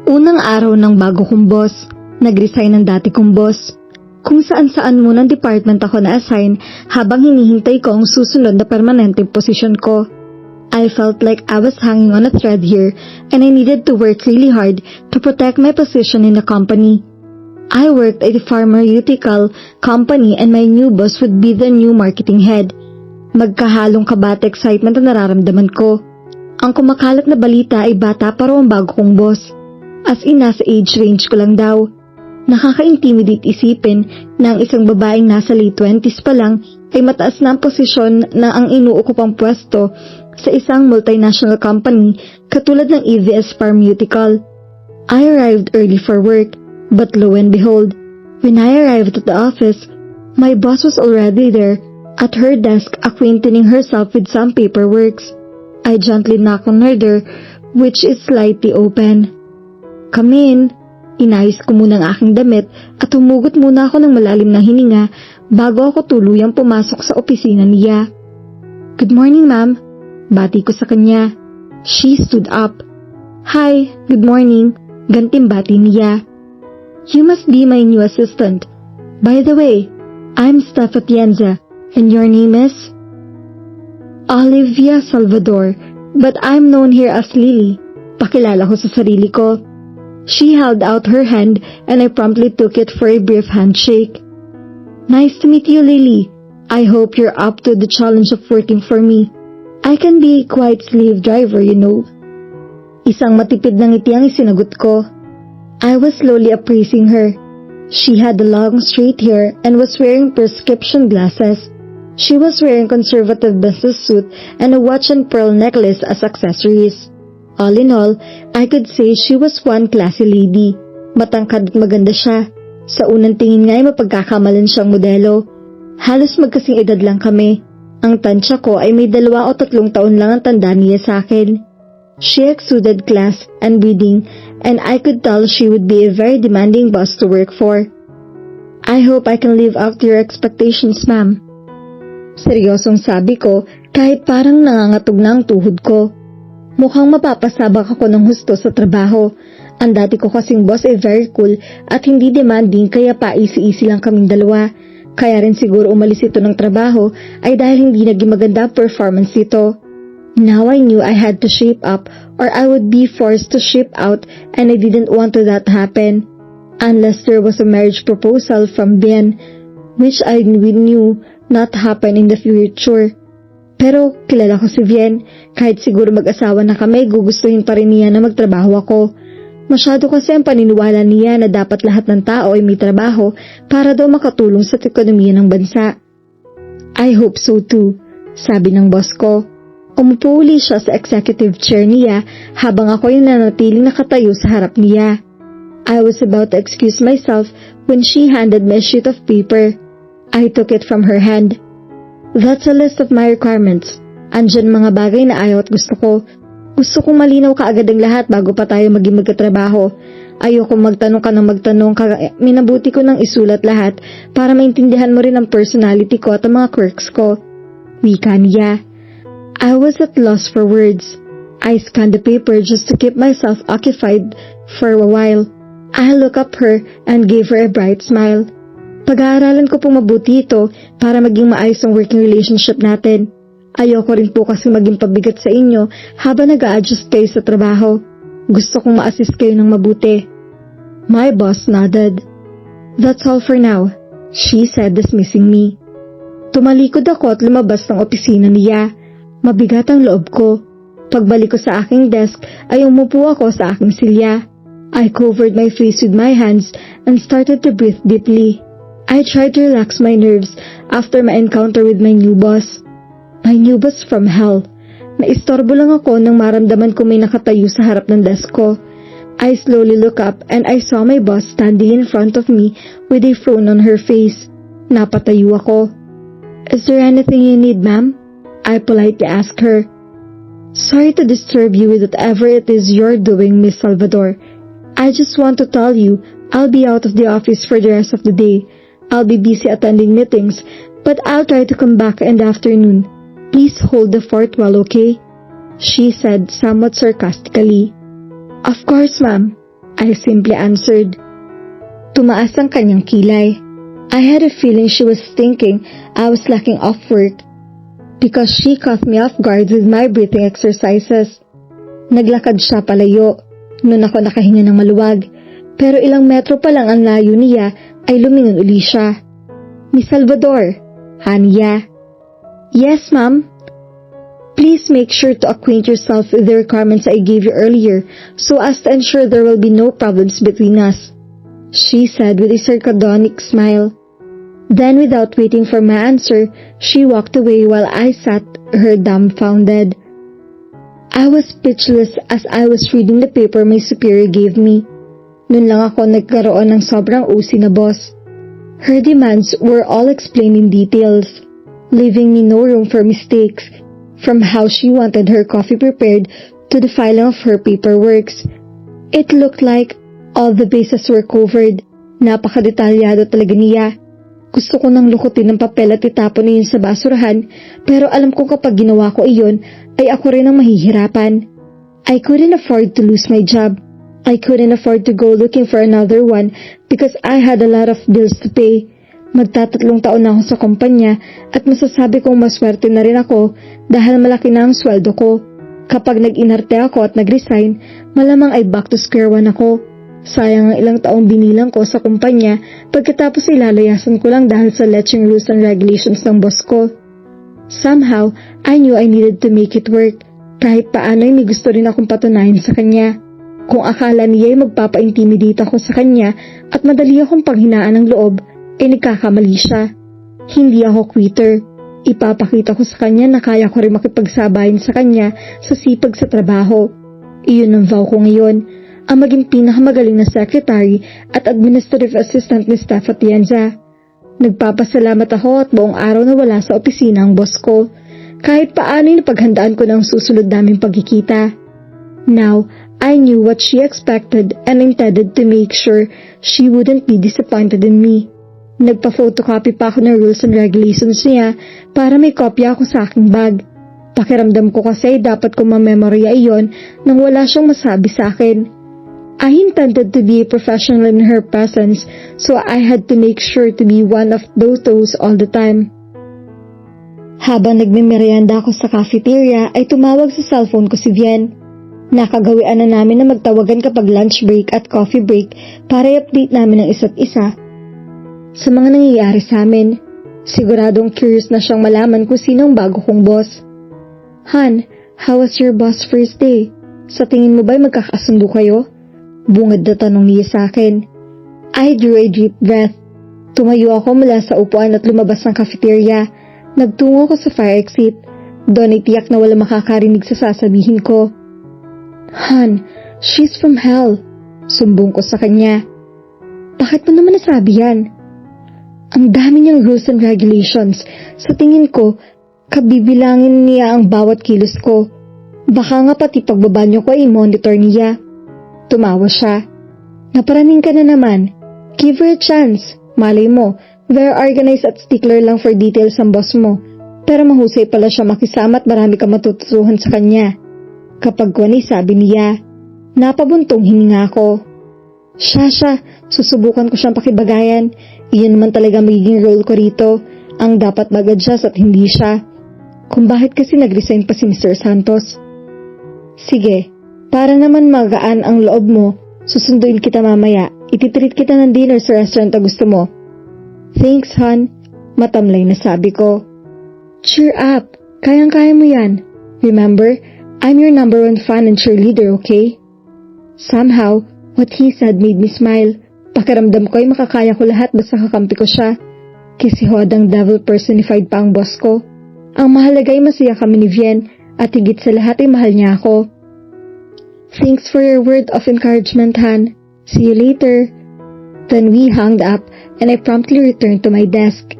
Unang araw ng bago kong boss, nag-resign ng dati kong boss. Kung saan-saan mo ng department ako na-assign habang hinihintay ko ang susunod na permanenteng posisyon ko. I felt like I was hanging on a thread here and I needed to work really hard to protect my position in the company. I worked at a pharmaceutical company and my new boss would be the new marketing head. Magkahalong kaba at excitement ang nararamdaman ko. Ang kumakalat na balita ay bata pa raw ang bago kong boss. As in nasa age range ko lang daw. Nakaka-intimidate isipin na ang isang babaeng nasa late 20s pa lang ay mataas na ang posisyon na ang inuukupang pwesto sa isang multinational company katulad ng EVS Pharmaceutical. I arrived early for work, but lo and behold, when I arrived at the office, my boss was already there at her desk acquainting herself with some paperwork. I gently knocked on her door, which is slightly open. Come in. Inayos ko muna ang aking damit at humugot muna ako ng malalim na hininga bago ako tuluyang pumasok sa opisina niya. Good morning, ma'am. Bati ko sa kanya. She stood up. Hi, good morning. Gantimbati niya. You must be my new assistant. By the way, I'm Steph Atienza, and your name is? Olivia Salvador, but I'm known here as Lily. Pakilala ko sa sarili ko. She held out her hand and I promptly took it for a brief handshake. Nice to meet you, Lily. I hope you're up to the challenge of working for me. I can be quite slave driver, you know. Isang matipid na ngiti ang isinagot ko. I was slowly appraising her. She had the long straight hair and was wearing prescription glasses. She was wearing conservative business suit and a watch and pearl necklace as accessories. All in all, I could say she was one classy lady. Matangkad at maganda siya. Sa unang tingin nga ay mapagkakamalan siyang modelo. Halos magkasing edad lang kami. Ang tansya ko ay may 2 o 3 taon lang ang tanda niya sa akin. She exuded class and breeding and I could tell she would be a very demanding boss to work for. I hope I can live up to your expectations, ma'am. Seryosong sabi ko kahit parang nangangatog na ang tuhod ko. Mukhang mapapasabak ako ng husto sa trabaho. Ang dati ko kasing boss ay very cool at hindi demanding kaya pa easy-easy lang kaming dalawa. Kaya rin siguro umalis ito ng trabaho ay dahil hindi naging maganda performance ito. Now I knew I had to shape up or I would be forced to ship out and I didn't want to that happen. Unless there was a marriage proposal from Ben, which I knew not happen in the future. Pero kilala ko si Vien, kahit siguro mag-asawa na kami, gugustuhin pa rin niya na magtrabaho ako. Masyado kasi ang paniniwala niya na dapat lahat ng tao ay may trabaho para daw makatulong sa ekonomiya ng bansa. I hope so too, sabi ng boss ko. Umupo uli siya sa executive chair niya habang ako yung nanatiling nakatayo sa harap niya. I was about to excuse myself when she handed me a sheet of paper. I took it from her hand. That's a list of my requirements. Andyan mga bagay na ayaw at gusto ko. Gusto kong malinaw kaagad ang lahat bago pa tayo maging magkatrabaho. Ayokong magtanong ka ng magtanong, minabuti ko nang isulat lahat para maintindihan mo rin ang personality ko at ang mga quirks ko. Wika niya. I was at loss for words. I scanned the paper just to keep myself occupied for a while. I looked up her and gave her a bright smile. Pag-aaralan ko pong mabuti ito para maging maayos ang working relationship natin. Ayoko rin po kasi maging pabigat sa inyo habang nag-a-adjust kayo sa trabaho. Gusto kong ma-assist kayo ng mabuti. My boss nodded. That's all for now, she said, dismissing me. Tumalikod ako at lumabas ng opisina niya. Mabigat ang loob ko. Pagbalik ko sa aking desk ay umupo ako sa aking silya. I covered my face with my hands and started to breathe deeply. I tried to relax my nerves after my encounter with my new boss. My new boss from hell. Naistorbo lang ako nang maramdaman ko may nakatayo sa harap ng desk ko. I slowly looked up and I saw my boss standing in front of me with a frown on her face. Napatayo ako. Is there anything you need, ma'am? I politely asked her. Sorry to disturb you with whatever it is you're doing, Miss Salvador. I just want to tell you I'll be out of the office for the rest of the day. I'll be busy attending meetings, but I'll try to come back in the afternoon. Please hold the fort well, okay? She said somewhat sarcastically. Of course, ma'am. I simply answered. Tumaas ang kanyang kilay. I had a feeling she was thinking I was slacking off work because she caught me off guard with my breathing exercises. Naglakad siya palayo. Noon ako nakahinga ng maluwag, pero ilang metro pa lang ang layo niya ay lumingon uli siya. Miss Salvador, Hania. Yes, ma'am. Please make sure to acquaint yourself with the requirements I gave you earlier so as to ensure there will be no problems between us, she said with a sardonic smile. Then, without waiting for my answer, she walked away while I sat her dumbfounded. I was speechless as I was reading the paper my superior gave me. Noon lang ako nagkaroon ng sobrang OC na boss. Her demands were all explained in details, leaving me no room for mistakes, from how she wanted her coffee prepared to the filing of her paperworks. It looked like all the bases were covered. Napakadetalyado talaga niya. Gusto ko nang lukutin ng papel at itapon na yun sa basurahan, pero alam kong kapag ginawa ko iyon, ay ako rin ang mahihirapan. I couldn't afford to lose my job. I couldn't afford to go looking for another one because I had a lot of bills to pay. Magtatatlong taon na ako sa kumpanya at masasabi kong maswerte na rin ako dahil malaki na ang sweldo ko. Kapag nag-inarte ako at nag-resign, malamang ay back to square one ako. Sayang ang ilang taong binilang ko sa kumpanya pagkatapos ilalayasan ko lang dahil sa lecheng rules and regulations ng boss ko. Somehow, I knew I needed to make it work. Kahit paano ay may gusto rin akong patunayan sa kanya. Kung akala niya ay magpapa-intimidate ako sa kanya at madali akong panghinaan ng loob, ay nagkakamali siya. Hindi ako quitter. Ipapakita ko sa kanya na kaya ko rin makipagsabayan sa kanya sa sipag sa trabaho. Iyon ang vow ko ngayon, ang maging pinakamagaling na secretary at administrative assistant ni Steph Atienza. Nagpapasalamat ako at buong araw na wala sa opisina ang boss ko. Kahit paano ay napaghandaan ko ng susunod naming pagkikita. Now, I knew what she expected and intended to make sure she wouldn't be disappointed in me. Nagpa-photocopy pa ako ng rules and regulations niya para may kopya ako sa aking bag. Pakiramdam ko kasi dapat ko ma-memorya iyon nang wala siyang masabi sa akin. I intended to be a professional in her presence, so I had to make sure to be one of those all the time. Habang nagmimerienda ako sa cafeteria ay tumawag sa cellphone ko si Vien. Nakagawian na namin na magtawagan kapag lunch break at coffee break para i-update namin ang isa't isa sa mga nangyayari sa amin. Siguradong curious na siyang malaman kung sino ang bago kong boss. Han, how was your boss first day? Sa tingin mo ba'y magkakasundo kayo? Bungad na tanong niya sa akin. I drew a deep breath. Tumayo ako mula sa upuan at lumabas ng cafeteria. Nagtungo ko sa fire exit. Doon ay tiyak na wala makakarinig sa sasabihin ko. Han, she's from hell. Sumbong ko sa kanya. Bakit mo naman nasabi yan? Ang dami niyang rules and regulations. Sa tingin ko, kabibilangin niya ang bawat kilos ko. Baka nga pati pagbaba niyo ko ay monitor niya. Tumawa siya. Naparaning ka na naman. Give her a chance. Malay mo, very organized at stickler lang for details ang boss mo. Pero mahusay pala siya makisama at marami ka matututuhan sa kanya. Kapag kuwani sabi niya, napabuntong hininga ko. Siya, susubukan ko siyang pakibagayan. Iyon naman talaga magiging role ko rito. Ang dapat mag-adjust at hindi siya. Kung bakit kasi nag-resign pa si Mr. Santos. Sige, para naman magaan ang loob mo, susunduin kita mamaya. Ititreat kita ng dinner sa restaurant na gusto mo. Thanks, hon. Matamlay na sabi ko. Cheer up. Kayang-kaya mo yan. Remember, I'm your number one fan and cheerleader, okay? Somehow, what he said made me smile. Pakiramdam ko ay makakaya ko lahat basta kakampi ko siya. Kasi hodang devil personified pa ang boss ko. Ang mahalaga ay masaya kami ni Vien at higit sa lahat ay mahal niya ako. Thanks for your word of encouragement, Han. See you later. Then we hung up and I promptly returned to my desk.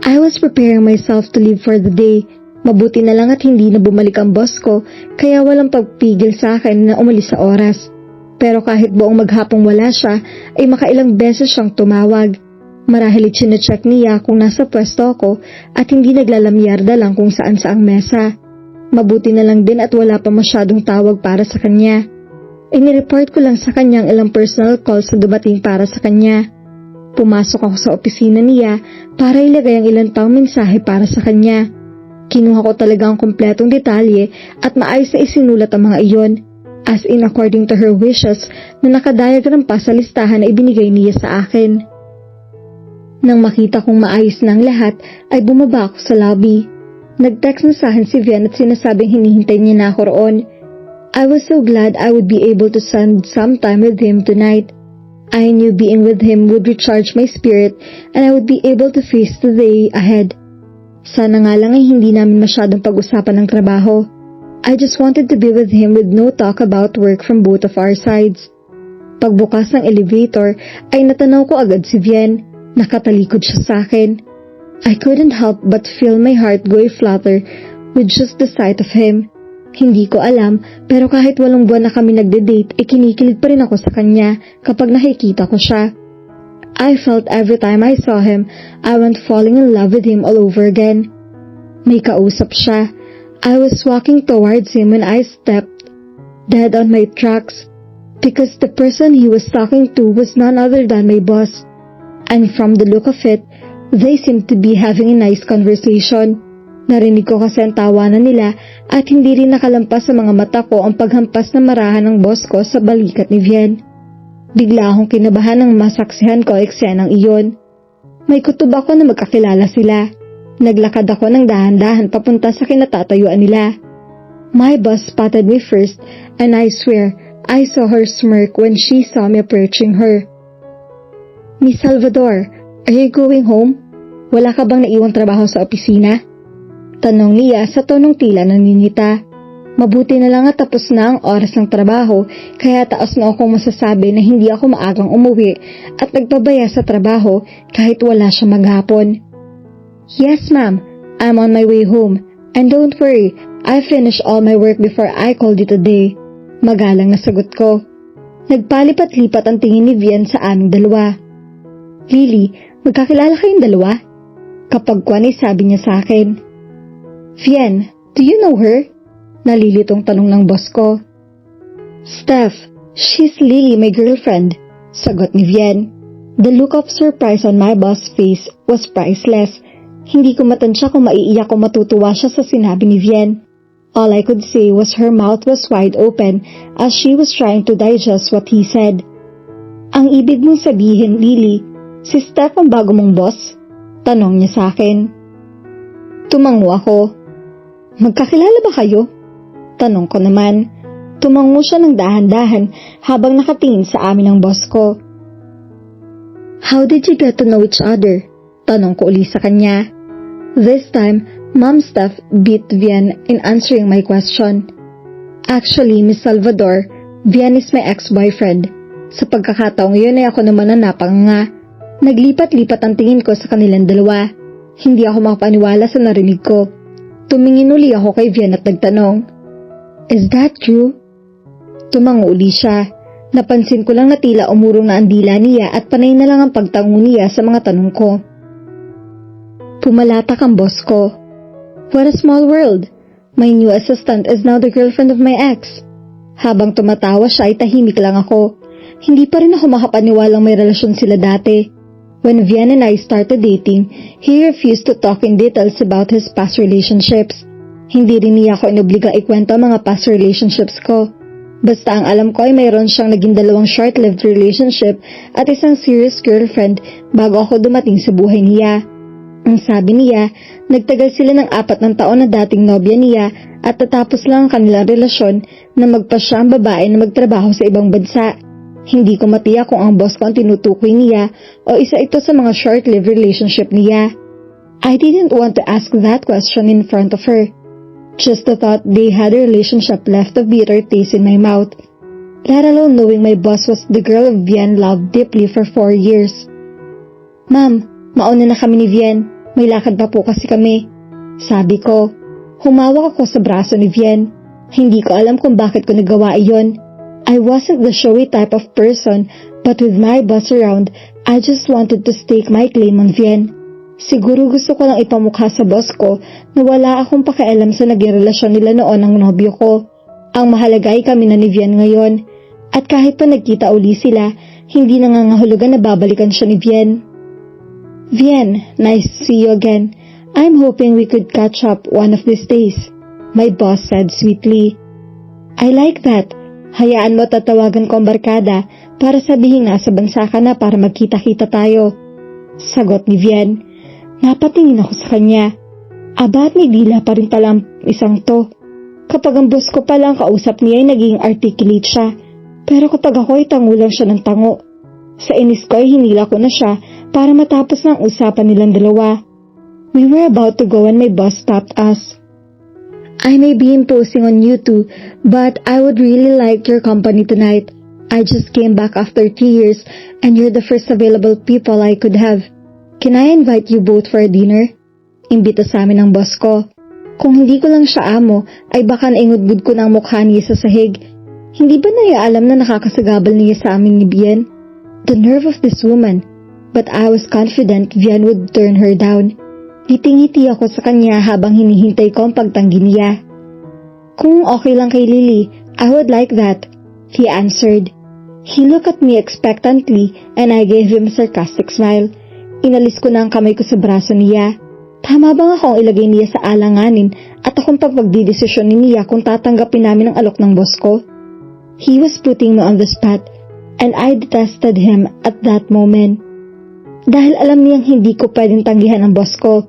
I was preparing myself to leave for the day. Mabuti na lang at hindi na bumalik ang boss ko kaya walang pagpigil sa akin na umalis sa oras. Pero kahit buong maghapong wala siya ay makailang beses siyang tumawag. Marahil chine-check niya kung nasa pwesto ako at hindi naglalamyarda lang kung saan sa ang mesa. Mabuti na lang din at wala pa masyadong tawag para sa kanya. Inireport ko lang sa kanyang ilang personal calls na dumating para sa kanya. Pumasok ako sa opisina niya para ilagay ang ilang taong mensahe para sa kanya. Kinuha ko talaga ang kompletong detalye at maayos na isinulat ang mga iyon, as in according to her wishes na nakadiagram pa sa listahan na ibinigay niya sa akin. Nang makita kong maayos na ang lahat, ay bumaba ako sa lobby. Nag-text na sa akin si Vian at sinasabing hinihintay niya na ako roon. I was so glad I would be able to spend some time with him tonight. I knew being with him would recharge my spirit and I would be able to face the day ahead. Sana nga lang ay hindi namin masyadong pag-usapan ng trabaho. I just wanted to be with him with no talk about work from both of our sides. Pagbukas ng elevator ay natanaw ko agad si Vian. Nakatalikod siya sa akin. I couldn't help but feel my heart go flutter with just the sight of him. Hindi ko alam, pero kahit 8 buwan na kami nagde-date, kinikilig pa rin ako sa kanya kapag nakikita ko siya. I felt every time I saw him, I went falling in love with him all over again. May kausap siya. I was walking towards him when I stepped dead on my tracks because the person he was talking to was none other than my boss. And from the look of it, they seemed to be having a nice conversation. Narinig ko kasi ang tawanan nila at hindi rin nakalampas sa mga mata ko ang paghampas na marahan ng boss ko sa balikat ni Vian. Bigla akong kinabahan nang masaksihan ko eksenang iyon. May kutob ako na magkakilala sila. Naglakad ako ng dahan-dahan papunta sa kinatatayuan nila. My boss spotted me first and I swear I saw her smirk when she saw me approaching her. Miss Salvador, are you going home? Wala ka bang naiwang trabaho sa opisina? Tanong niya sa tonong tila naninita. Mabuti na lang at tapos na ang oras ng trabaho, kaya taas na akong masasabi na hindi ako maagang umuwi at nagpabaya sa trabaho kahit wala siya maghapon. Yes ma'am, I'm on my way home. And don't worry, I finished all my work before I called you today. Magalang na sagot ko. Nagpalipat-lipat ang tingin ni Vian sa aming dalawa. Lily, magkakilala kayong dalawa? Kapag kwan ay sabi niya sa akin. Vian, do you know her? Nalilitong tanong ng boss ko. Steph, she's Lily, my girlfriend. Sagot ni Vian. The look of surprise on my boss' face was priceless. Hindi ko matansya kung maiiyak o matutuwa siya sa sinabi ni Vian. All I could say was her mouth was wide open as she was trying to digest what he said. Ang ibig mong sabihin, Lily, si Steph ang bago mong boss? Tanong niya sa akin. Tumango ako. Magkakilala ba kayo? Tanong ko naman. Tumango siya ng dahan-dahan habang nakatingin sa amin ang boss ko. How did you get to know each other? Tanong ko uli sa kanya. This time, Mom Steph beat Vian in answering my question. Actually, Miss Salvador, Vian is my ex-boyfriend. Sa pagkakataong yun ay ako naman ang napanganga. Naglipat-lipat ang tingin ko sa kanilang dalawa. Hindi ako makapaniwala sa narinig ko. Tumingin uli ako kay Vian at nagtanong, Is that true? Tumango uli siya. Napansin ko lang na tila umurong na ang dila niya at panay na lang ang pagtango niya sa mga tanong ko. Pumalatak ang boss ko. What a small world. My new assistant is now the girlfriend of my ex. Habang tumatawa siya ay tahimik lang ako. Hindi pa rin ako makapaniwalang may relasyon sila dati. When Vian and I started dating, he refused to talk in details about his past relationships. Hindi rin niya ako inobligang ikwento ang mga past relationships ko. Basta ang alam ko ay mayroon siyang naging 2 short-lived relationship at isang serious girlfriend bago ako dumating sa buhay niya. Ang sabi niya, nagtagal sila ng 4 taon na dating nobya niya at tatapos lang ang kanilang relasyon na magpa siya ang babae na magtrabaho sa ibang bansa. Hindi ko matiyak kung ang boss ko ang tinutukoy niya o isa ito sa mga short-lived relationship niya. I didn't want to ask that question in front of her. Just the thought they had a relationship left a bitter taste in my mouth. Let alone knowing my boss was the girl Vian loved deeply for 4 years. Ma'am, mauna na kami ni Vian. May lakad pa po kasi kami. Sabi ko. Humawak ako sa braso ni Vian. Hindi ko alam kung bakit ko nagawa iyon. I wasn't the showy type of person, but with my boss around, I just wanted to stake my claim on Vian. Siguro gusto ko lang ipamukha sa boss ko na wala akong pakialam sa naging relasyon nila noon ng nobyo ko. Ang mahalaga ay kami na ni Vian ngayon. At kahit pa nagkita uli sila, hindi nangangahulugan na babalikan siya ni Vian. Vian, nice to see you again. I'm hoping we could catch up one of these days, my boss said sweetly. I like that. Hayaan mo tatawagan ko ang barkada para sabihin nasa bansa ka na para magkita-kita tayo. Sagot ni Vian. Napatingin ako sa kanya. Aba at may dila pa rin pala ang isang to. Kapag ang boss ko pala ang kausap niya ay naging articulate siya. Pero kapag ako ay tango lang siya ng tango. Sa inis ko ay hinila ko na siya para matapos na ang usapan nilang dalawa. We were about to go when my boss stopped us. I may be imposing on you two, but I would really like your company tonight. I just came back after 3 years and you're the first available people I could have. Can I invite you both for a dinner? Imbita sa amin ng boss ko. Kung hindi ko lang siya amo, ay baka naingudbud ko ng mukha niya sa sahig. Hindi ba naialam na nakakasagabal niya sa amin ni Vian? The nerve of this woman. But I was confident Vian would turn her down. Ngiti-ngiti ako sa kanya habang hinihintay ko ang pagtanggi niya. Kung okay lang kay Lily, I would like that, he answered. He looked at me expectantly and I gave him a sarcastic smile. Inalis ko na ang kamay ko sa braso niya. Tama bang akong ilagay niya sa alanganin at akong pagdidesisyon niya kung tatanggapin namin ang alok ng boss ko? He was putting me on the spot and I detested him at that moment. Dahil alam niyang hindi ko pwedeng tanggihan ang boss ko.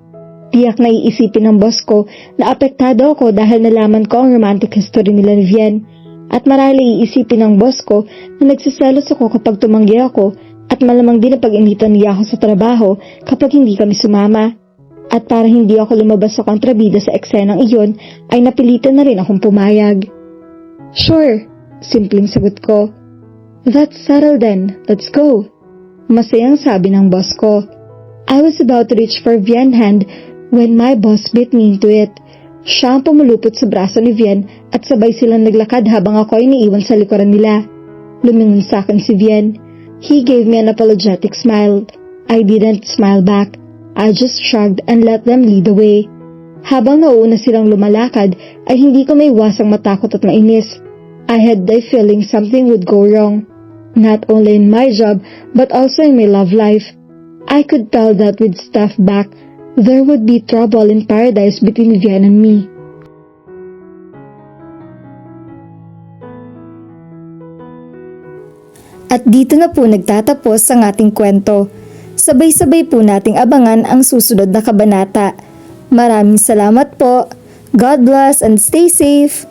Tiyak na iisipin ng boss ko na apektado ako dahil nalaman ko ang romantic history nila ni Vian. At marahil iisipin ng boss ko na nagsiselos ako kapag tumanggi ako at malamang din na pag-initan niya ako sa trabaho kapag hindi kami sumama. At para hindi ako lumabas sa kontrabida sa eksenang iyon ay napilitan na rin akong pumayag. Sure, simpleng sagot ko. That's settled then, let's go. Masayang sabi ng boss ko. I was about to reach for Vian's hand when my boss beat me into it. Siya ang pumulupot sa braso ni Vian at sabay silang naglakad habang ako ay iniiwan sa likuran nila. Lumingon sa akin si Vian. He gave me an apologetic smile. I didn't smile back. I just shrugged and let them lead the way. Habang nauuna silang lumalakad ay hindi ko maiwasang matakot at mainis. I had the feeling something would go wrong. Not only in my job but also in my love life. I could tell that with Steph back, there would be trouble in paradise between Vian and me. At dito na po nagtatapos ang ating kwento. Sabay-sabay po nating abangan ang susunod na kabanata. Maraming salamat po. God bless and stay safe.